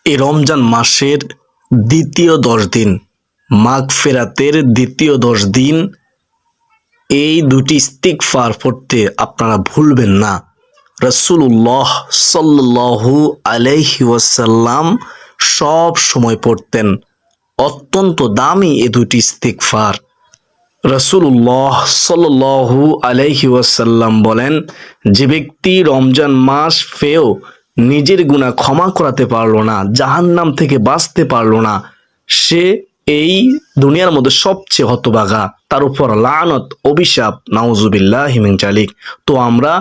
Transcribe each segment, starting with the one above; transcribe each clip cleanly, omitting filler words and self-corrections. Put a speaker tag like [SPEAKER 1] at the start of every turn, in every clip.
[SPEAKER 1] এই রমজান মাসের দ্বিতীয় 10 দিন, মাগফিরাতের দ্বিতীয় 10 দিন, এই দুটি ইস্তিগফার পড়তে আপনারা ভুলবেন না। রাসূলুল্লাহ সাল্লাল্লাহু আলাইহি ওয়াসাল্লাম সব সময় পড়তেন। অত্যন্ত দামি এই দুটি ইস্তিগফার। রাসূলুল্লাহ সাল্লাল্লাহু আলাইহি ওয়াসাল্লাম বলেন, যে ব্যক্তি রমজান মাস পেয়েও নিজের গুনাহ ক্ষমা করাতে পারলো না, জাহান্নাম থেকে বাঁচতে পারলো না, সে এই দুনিয়ার মধ্যে সবচেয়ে হতভাগা, তার উপর লানত, অভিশাপ, নাউজুবিল্লাহি মিন জালিক। তো আমরা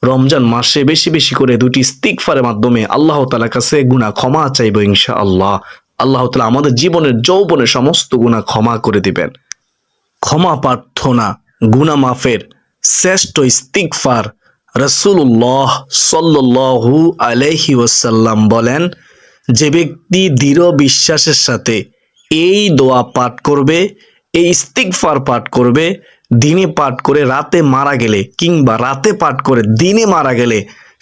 [SPEAKER 1] রমজান মাসে বেশি বেশি করে দুটি ইস্তিগফারের মাধ্যমে আল্লাহ তাআলার কাছে গুনাহ ক্ষমা চাইবো ইনশাআল্লাহ। আল্লাহ তাআলা আমাদের জীবনের যৌবনের সমস্ত গুনাহ ক্ষমা করে দিবেন। ক্ষমা প্রার্থনা, গুনাহ মাফের শ্রেষ্ঠ ইস্তিগফার রাসূলুল্লাহ সাল্লাল্লাহু আলাইহি ওয়াসাল্লাম বলেন, যে ব্যক্তি দৃঢ় বিশ্বাসের সাথে এই দোয়া পাঠ করবে, এই ইস্তিগফার পাঠ করবে, দিনে পাঠ করে রাতে মারা গেলে কিংবা রাতে পাঠ করে দিনে মারা গেলে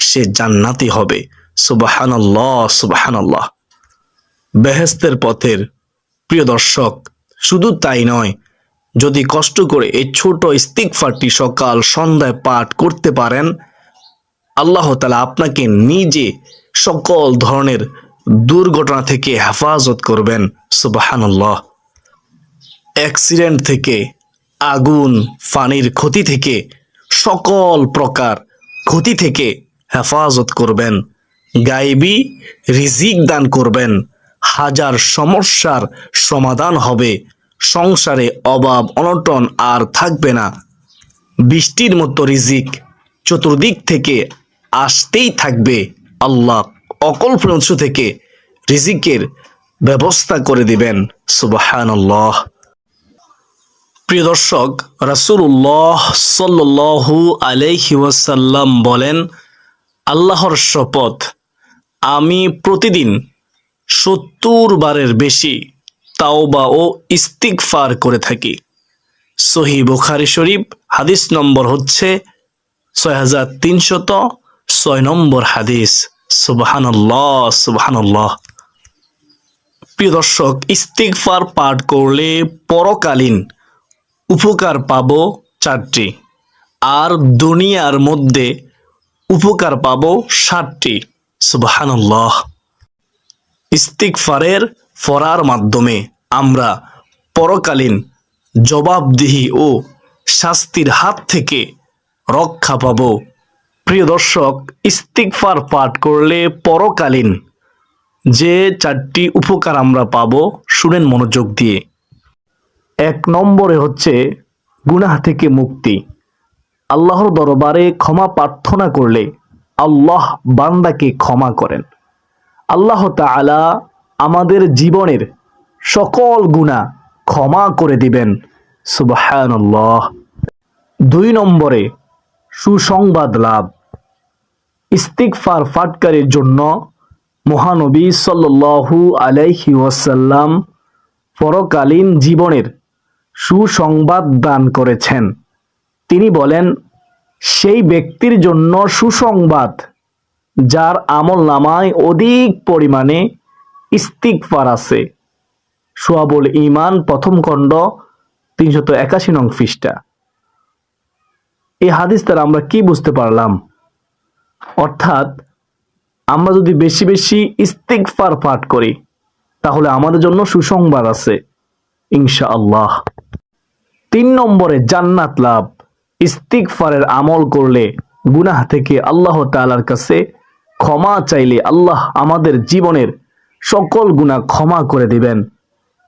[SPEAKER 1] সে জান্নাতি হবে। সুবহানাল্লাহ, সুবহানাল্লাহ। বেহেশতের পথের প্রিয় দর্শক, শুধু তাই নয়, যদি কষ্ট করে এই ছোট ইস্তিগফারটি সকাল সন্ধ্যায় পাঠ করতে পারেন, আল্লাহ তাআলা আপনাকে নিজে সকল ধরনের দুর্ঘটনা থেকে হেফাজত করবেন। সুবহানাল্লাহ। অ্যাক্সিডেন্ট থেকে, আগুন পানির ক্ষতি থেকে, সকল প্রকার ক্ষতি থেকে হেফাজত করবেন। গায়েবী রিজিক দান করবেন। হাজার সমস্যার সমাধান হবে। সংসারে অভাব অনটন আর থাকবে না। বৃষ্টির মতো রিজিক চতুর্দিক থেকে আসতেই থাকবে। আল্লাহ অকল্পনীয় উৎস থেকে রিজিকের ব্যবস্থা করে দিবেন। সুবহানাল্লাহ। প্রিয় দর্শক, রাসূলুল্লাহ সাল্লাল্লাহু আলাইহি ওয়াসাল্লাম বলেন, আল্লাহর শপথ, আমি প্রতিদিন 70 বারের বেশি তাওবা ও ইস্তিগফার করে থাকি। সহিহ বুখারী শরীফ, হাদিস নম্বর হচ্ছে 6306 নম্বর হাদিস। সুবহানাল্লাহ, সুবহানাল্লাহ। প্রিয় দর্শক, ইস্তিগফার পাঠ করলে পরকালীন উপকার পাবো 4টি, আর দুনিয়ার মধ্যে উপকার পাবো 7টি। সুবহানাল্লাহ। ইস্তিগফারের পড়ার মাধ্যমে আমরা পরকালীন জবাবদিহি ও শাস্তির হাত থেকে রক্ষা পাব। প্রিয় দর্শক, ইস্তিগফার পাঠ করলে পরকালীন যে 4টি উপকার আমরা পাব, শুনেন মনোযোগ দিয়ে। 1 নম্বরে হচ্ছে গুনাহ থেকে মুক্তি। আল্লাহর দরবারে ক্ষমা প্রার্থনা করলে আল্লাহ বান্দাকে ক্ষমা করেন। আল্লাহ তাআলা আমাদের জীবনের সকল গুনাহ ক্ষমা করে দিবেন। সুবহানাল্লাহ। 2 নম্বরে সুসংবাদ লাভ। ইস্তিগফার পাঠকারীর জন্য মহানবী সাল্লাল্লাহু আলাইহি ওয়াসাল্লাম পরকালীন জীবনের সুসংবাদ দান করেছেন। তিনি বলেন, সেই ব্যক্তির জন্য সুসংবাদ যার আমলনামায় অধিক পরিমাণে ইস্তিগফার আছে। শুআবুল ঈমান, প্রথম খণ্ড, 381 নং পৃষ্ঠা। এই হাদিস দ্বারা আমরা কি বুঝতে পারলাম? অর্থাৎ আমরা যদি বেশি বেশি ইস্তিগফার পাঠ করি তাহলে আমাদের জন্য সুসংবাদ আছে ইনশাআল্লাহ। 3 নম্বরে জান্নাত লাভ। ইস্তিগফারের আমল করলে, গুনাহ থেকে আল্লাহ তাআলার কাছে ক্ষমা চাইলে আল্লাহ আমাদের জীবনের সকল গুনাহ ক্ষমা করে দিবেন।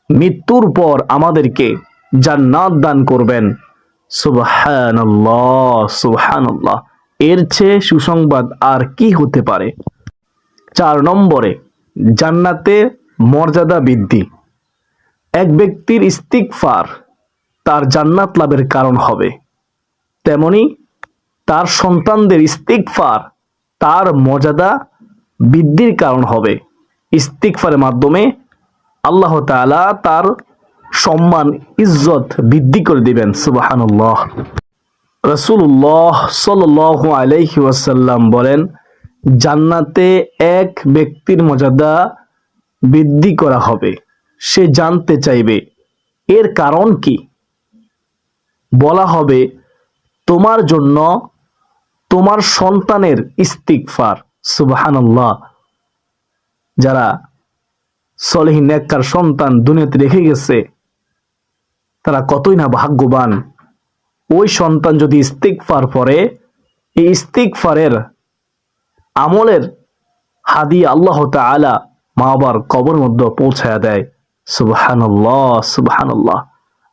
[SPEAKER 1] মৃত্যুর পর আমাদেরকে জান্নাত দান করবেন। সুবহানাল্লাহ, সুবহানাল্লাহ। এর চেয়ে সুসংবাদ আর কি হতে পারে? 4 নম্বরে জান্নাতে মর্যাদা বৃদ্ধি। এক ব্যক্তির ইস্তিগফার তার জান্নাত লাভের কারণ হবে, তেমনি তার সন্তানদের ইস্তিগফার তার মর্যাদা বৃদ্ধির কারণ হবে। ইস্তিগফারের মাধ্যমে আল্লাহ তাআলা তার সম্মান, ইজ্জত বৃদ্ধি করে দিবেন। সুবহানাল্লাহ। রাসূলুল্লাহ সাল্লাল্লাহু আলাইহি ওয়াসাল্লাম বলেন, জান্নাতে এক ব্যক্তির মর্যাদা বৃদ্ধি করা হবে। সে জানতে চাইবে এর কারণ কি। বলা হবে তোমার জন্য তোমার সন্তানের ইস্তিগফার। সুবহানাল্লাহ। যারা সলিহ নেককার সন্তান দুনিয়াতে রেখে গেছে তারা কতই না ভাগ্যবান। ওই সন্তান যদি ইস্তিগফার পড়ে, এই ইস্তিগফারের আমলের হাদিয়া আল্লাহ তাআলা মা বাবার কবর মধ্যে পৌঁছায়া দেয়। সুবহানাল্লাহ, সুবহানাল্লাহ।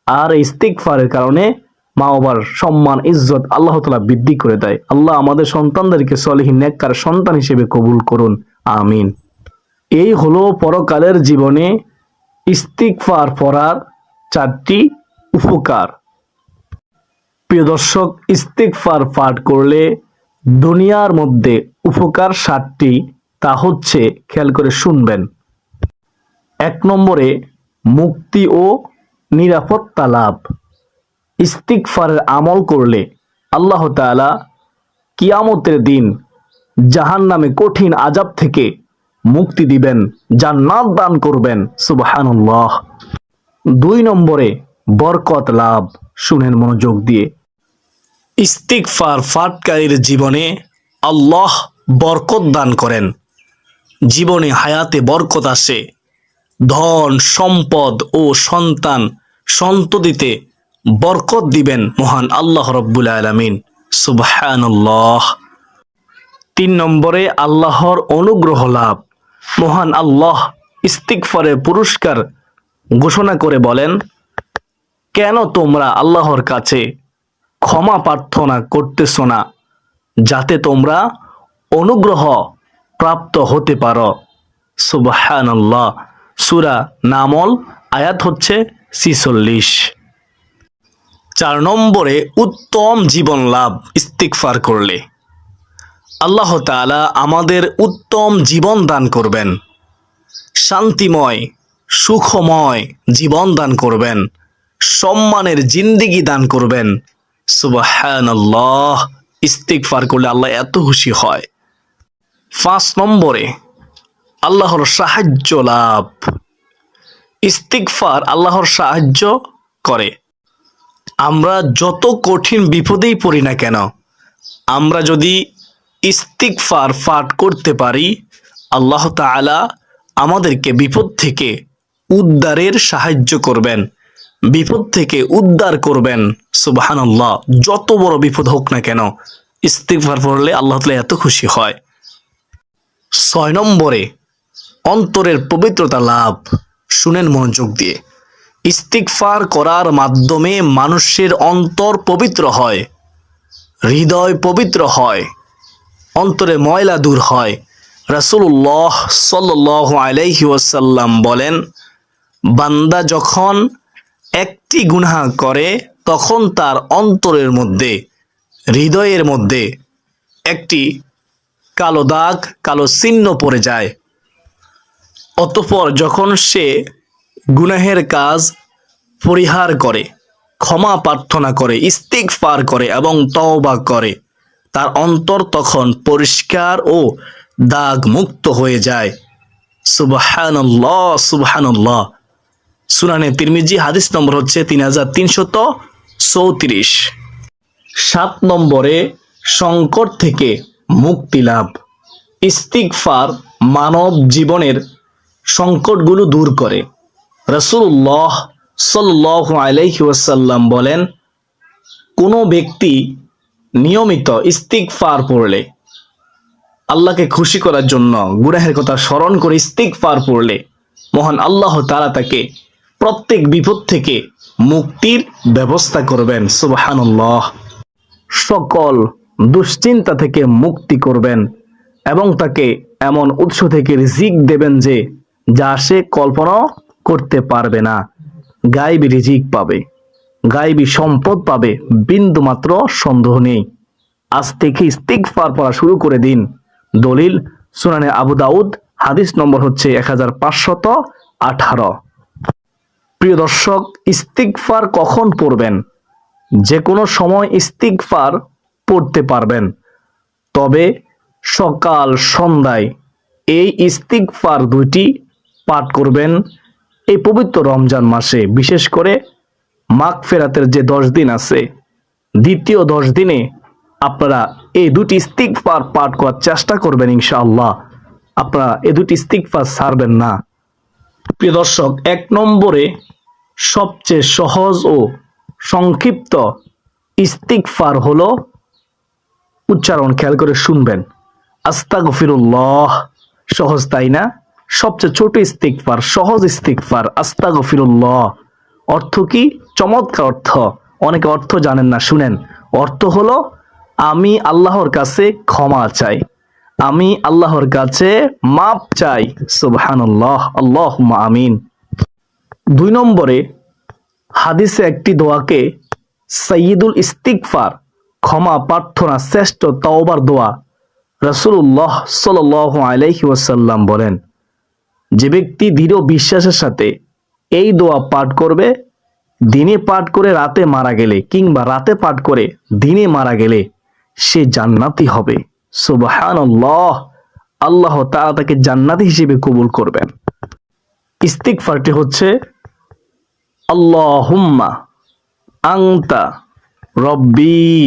[SPEAKER 1] আর এই ইস্তিগফারের কারণে মা বাবার সম্মান ইজ্জত আল্লাহ তাআলা বৃদ্ধি করে দেয়। আল্লাহ আমাদের সন্তানদেরকে সলিহ নেককার সন্তান হিসেবে কবুল করুন, আমিন। এই হলো পরকালের জীবনে ইস্তিগফার পড়ার 4টি উপকার। প্রিয় দর্শক, ইস্তিগফার পাঠ করলে দুনিয়ার মধ্যে উপকার 7টি, তা হচ্ছে খেয়াল করে শুনবেন। 1 নম্বরে মুক্তি ও নিরাপত্তা লাভ। ইস্তিগফারের আমল করলে আল্লাহ তাআলা কিয়ামতের দিন জাহান্নামে কঠিন আযাব থেকে মুক্তি দিবেন, জান্নাত দান করবেন। সুবহানাল্লাহ। 2 নম্বরে বরকত লাভ। শুনেন মনোযোগ দিয়ে। ইস্তিগফার পাঠকারীর জীবনে আল্লাহ বরকত দান করেন। জীবনে হায়াতে বরকত আসে। ধন সম্পদ ও সন্তান সন্ততিতে বরকত দিবেন মহান আল্লাহ রাব্বুল আলামিন। সুবহানাল্লাহ। 3 নম্বরে আল্লাহর অনুগ্রহ লাভ। মহান আল্লাহ ইস্তিগফারের পুরস্কার ঘোষণা করে বলেন, কেন তোমরা আল্লাহর কাছে ক্ষমা প্রার্থনা করতেছ না যাতে তোমরা অনুগ্রহ প্রাপ্ত হতে পারো। সুবহানাল্লাহ। সূরা নামল আয়াত হচ্ছে 46। 4 নম্বরে উত্তম জীবন লাভ। ইস্তিগফার করলে আল্লাহ তাআলা আমাদের উত্তম জীবন দান করবেন, শান্তিময় সুখময় জীবন দান করবেন, সম্মানের জিন্দেগি দান করবেন। সুবহানাল্লাহ। ইস্তিগফার করলে আল্লাহ এত খুশি হয়। 5 নম্বরে আল্লাহর সাহায্য লাভ। ইস্তিগফার আল্লাহর সাহায্য করে। আমরা যত কঠিন বিপদেই পড়ি না কেন, আমরা যদি ইস্তিগফার পাঠ করতে পারি, আল্লাহ তাআলা আমাদেরকে বিপদ থেকে উদ্ধারের সাহায্য করবেন, বিপদ থেকে উদ্ধার করবেন। সুবহানাল্লাহ। যত বড় বিপদ হোক না কেন, ইস্তিগফার পড়লে আল্লাহ তাআলা এত খুশি হয়। 6 নম্বরে অন্তরের পবিত্রতা লাভ। শুনেন মনোযোগ দিয়ে। ইস্তিগফার করার মাধ্যমে মানুষের অন্তর পবিত্র হয়, হৃদয় পবিত্র হয়, অন্তরে ময়লা দূর হয়। রাসূলুল্লাহ সাল্লাল্লাহু আলাইহি ওয়াসাল্লাম বলেন, বান্দা যখন একটি গুনাহ করে তখন তার অন্তরের মধ্যে, হৃদয়ের মধ্যে একটি কালো দাগ, কালো চিহ্ন পড়ে যায়। অতঃপর যখন সে গুনাহের কাজ পরিহার করে, ক্ষমা প্রার্থনা করে, ইস্তিগফার করে এবং তওবা করে, তার অন্তর তখন পরিষ্কার ও দাগ মুক্ত হয়ে যায়। সুবহানাল্লাহ, সুবহানাল্লাহ। সুনানে তিরমিজি হাদিস নম্বর হচ্ছে 3334। 7 নম্বরে সংকট থেকে মুক্তি লাভ। ইস্তিগফার মানব জীবনের সংকটগুলো দূর করে। রাসূলুল্লাহ সাল্লাল্লাহু আলাইহি ওয়াসাল্লাম বলেন, কোনো ব্যক্তি নিয়মিত ইস্তিগফার পড়লে, আল্লাহকে খুশি করার জন্য গুনাহের কথা স্মরণ করে ইস্তিগফার পড়লে, মহান আল্লাহ তাআলা তাকে প্রত্যেক বিপদ থেকে মুক্তির ব্যবস্থা করবেন। সুবহানাল্লাহ। সকল দুশ্চিন্তা থেকে মুক্তি করবেন এবং তাকে এমন উৎস থেকে রিজিক দেবেন যে যা সে কল্পনা করতে পারবে না। গায়বী রিজিক পাবে, গায়বী সম্পদ পাবে, বিন্দু মাত্র সন্দেহ নেই। আজ থেকে ইস্তিগফার পড়া শুরু করে দিন। দলিল সুনানে আবু দাউদ হাদিস নম্বর হচ্ছে 1518। প্রিয় দর্শক, ইস্তিগফার কখন পড়বেন? যে কোনো সময় ইস্তিগফার পড়তে পারবেন, তবে সকাল সন্ধ্যায় এই ইস্তিগফার 2টি পাঠ করবেন এই পবিত্র রমজান মাসে। বিশেষ করে মাগফিরাতের যে 10 দিন আছে, দ্বিতীয় 10 দিনে আপনারা এই দুটি ইস্তিগফার পাঠ করার চেষ্টা করবেন ইনশাআল্লাহ। আপনারা এই দুটি ইস্তিগফার ছাড়বেন না। প্রিয় দর্শক, 1 নম্বরে সবচেয়ে সহজ ও সংক্ষিপ্ত ইস্তিগফার হলো, উচ্চারণ খেয়াল করে শুনবেন, আস্তাগফিরুল্লাহ। সহজ তাই না? সবচেয়ে ছোট ইস্তিগফার, সহজ ইস্তিগফার আস্তাগফিরুল্লাহ। অর্থ কি? চমৎকার অর্থ। অনেকে অর্থ জানেন না, শুনেন। অর্থ হলো আমি আল্লাহর কাছে ক্ষমা চাই, আমি আল্লাহর কাছে মাপ চাই। সুবহানাল্লাহ, আল্লাহুম্মা আমিন। 2 নম্বরে হাদিসে একটি দোয়াকে সাইয়্যিদুল ইস্তিগফার, ক্ষমা প্রার্থনা শ্রেষ্ঠ তওবার দোয়া, রাসূলুল্লাহ সাল্লাল্লাহু আলাইহি ওয়াসাল্লাম বলেন, যে ব্যক্তি দৃঢ় বিশ্বাসের সাথে এই দোয়া পাঠ করবে, দিনে পাঠ করে রাতে মারা গেলে কিংবা রাতে পাঠ করে দিনে মারা গেলে সে জান্নাতি হবে। সুবহানাল্লাহ, আল্লাহ তাআলা তাকে জান্নাতি হিসেবে কবুল করবেন। ইস্তিগফারটি হচ্ছে, আল্লাহুম্মা আনতা রব্বি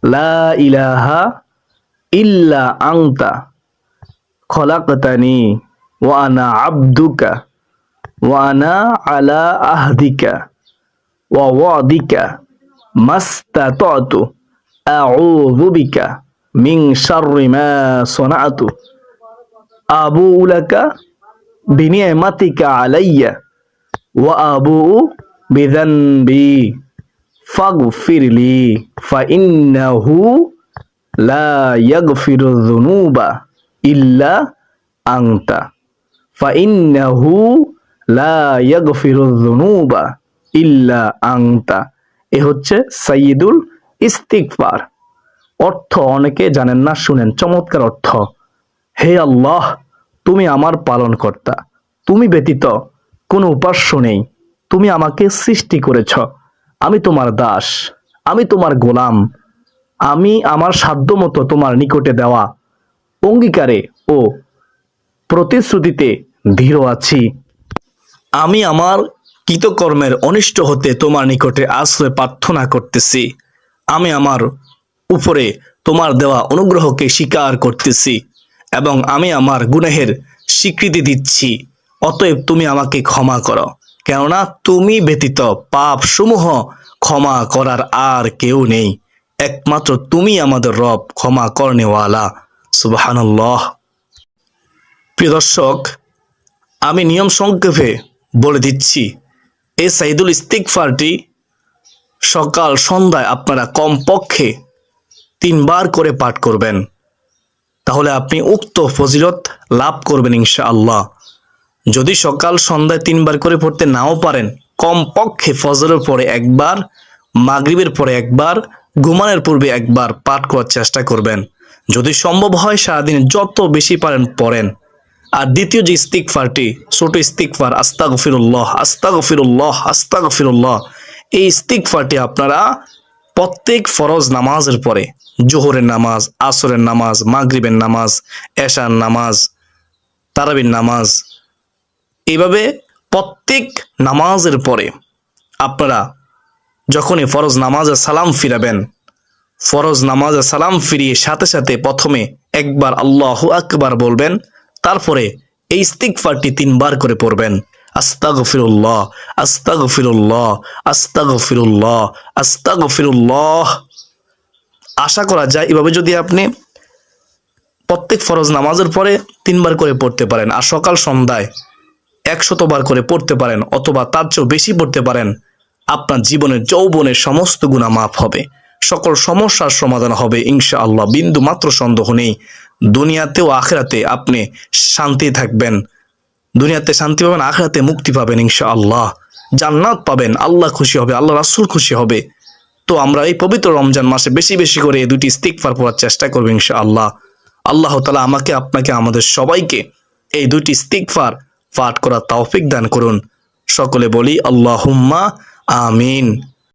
[SPEAKER 1] লা ইলাহা ইল্লা আনতা খলাকতানি ওয়া আনা আবদুকা ওয়া আনা আলা আহদিকা ওয়া ওয়াদিকা মাস্তাতাতু আউযু বিকা মিন শাররি মা সানাতু আবুউ লাকা বিনি'মাতিকা আলাইয়া ওয়া আবুউ বিযানবি ফাগফিরলি ফাইন্নাহু লা ইয়াগফিরুয যুনুবা ইল্লা আনতা ফাইন্নাহু লা ইয়াগফিরুয যুনুবা ইল্লা আনতা। এ হচ্ছে সাইয়্যিদুল ইস্তিগফার। অর্থ অনেকে জানেন না, শুনেন, চমৎকার অর্থ। হে আল্লাহ, তুমি আমার পালনকর্তা, তুমি ব্যতীত কোনো উপাস্য নেই, তুমি আমাকে সৃষ্টি করেছ, আমি তোমার দাস, আমি তোমার গোলাম, আমি আমার সাধ্যমতো তোমার নিকটে দেওয়া অঙ্গীকারে ও প্রতিশ্রুতিতে দৃঢ় আছি। আমি আমার কৃতকর্মের অনিষ্ট হতে তোমার নিকটে আশ্রয় প্রার্থনা করতেছি। আমি আমার উপরে তোমার দেওয়া অনুগ্রহকে স্বীকার করতেছি এবং আমি আমার গুনাহের স্বীকৃতি দিচ্ছি। অতএব তুমি আমাকে ক্ষমা করো, কেননা তুমি ব্যতীত পাপ সমূহ ক্ষমা করার আর কেউ নেই, একমাত্র তুমি আমাদের রব, ক্ষমা করনেওয়ালা। সুবহানাল্লাহ। প্রিয় দর্শক, আমি নিয়ম সংক্ষেপে বলে দিচ্ছি, এই সাইয়্যিদুল ইস্তিগফারটি সকাল সন্ধ্যায় আপনারা কমপক্ষে 3 বার করে পাঠ করবেন, তাহলে আপনি উক্ত ফজিলত লাভ করবেন ইনশাআল্লাহ। যদি সকাল সন্ধ্যায় 3 বার করে পড়তে নাও পারেন, কমপক্ষে ফজরের পরে একবার, মাগরিবের পরে একবার, ঘুমানোর পূর্বে একবার পাঠ করার চেষ্টা করবেন। যদি সম্ভব হয় সারাদিন যত বেশি পারেন পড়েন। আর দ্বিতীয় যে ইস্তিগফারটি, ছোট ইস্তিগফার আস্তাগফিরুল্লাহ আস্তাগফিরুল্লাহ আস্তাগফিরুল্লাহ, এই ইস্তিগফারটি আপনারা প্রত্যেক ফরজ নামাজের পরে, জোহরের নামাজ, আসরের নামাজ, মাগরিবের নামাজ, এশার নামাজ, তারাবির নামাজ, এইভাবে প্রত্যেক নামাজের পরে আপনারা যখনই ফরজ নামাজে সালাম ফিরাবেন, ফরজ নামাজে সালাম ফিরিয়ে সাথে সাথে প্রথমে একবার আল্লাহু আকবার বলবেন, তারপরে এই ইস্তিগফারটি 3 বার করে পড়বেন। আস্তাগফিরুল্লাহ আস্তাগফিরুল্লাহ আস্তাগফিরুল্লাহ আস্তাগফিরুল্লাহ। আশা করা যায় এভাবে যদি আপনি প্রত্যেক ফরজ নামাজের পরে 3 বার করে পড়তে পারেন, আর সকাল সন্ধ্যায় 100 বার করে পড়তে পারেন, অথবা তার চেয়েও বেশি পড়তে পারেন, আপনার জীবনের যৌবনের সমস্ত গুনাহ মাফ হবে, সকল সমস্যার সমাধান হবে ইনশাআল্লাহ। বিন্দু মাত্র সন্দেহ নেই, দুনিয়াতেও আখিরাতে আপনি শান্তি থাকবেন, দুনিয়াতে শান্তি পাবেন, আখিরাতে মুক্তি পাবেন ইনশাআল্লাহ, জান্নাত পাবেন, আল্লাহ খুশি হবে, আল্লাহ রাসূল খুশি হবে। তো আমরা এই পবিত্র রমজান মাসে বেশি বেশি করে এই দুটি ইস্তিগফার পড়ার চেষ্টা করব ইনশাআল্লাহ। আল্লাহ তাআলা আমাকে, আপনাকে, আমাদের সবাইকে এই দুটি ইস্তিগফার পাঠ করার তৌফিক দান করুন। সকলে বলি আল্লাহুম্মা আমিন।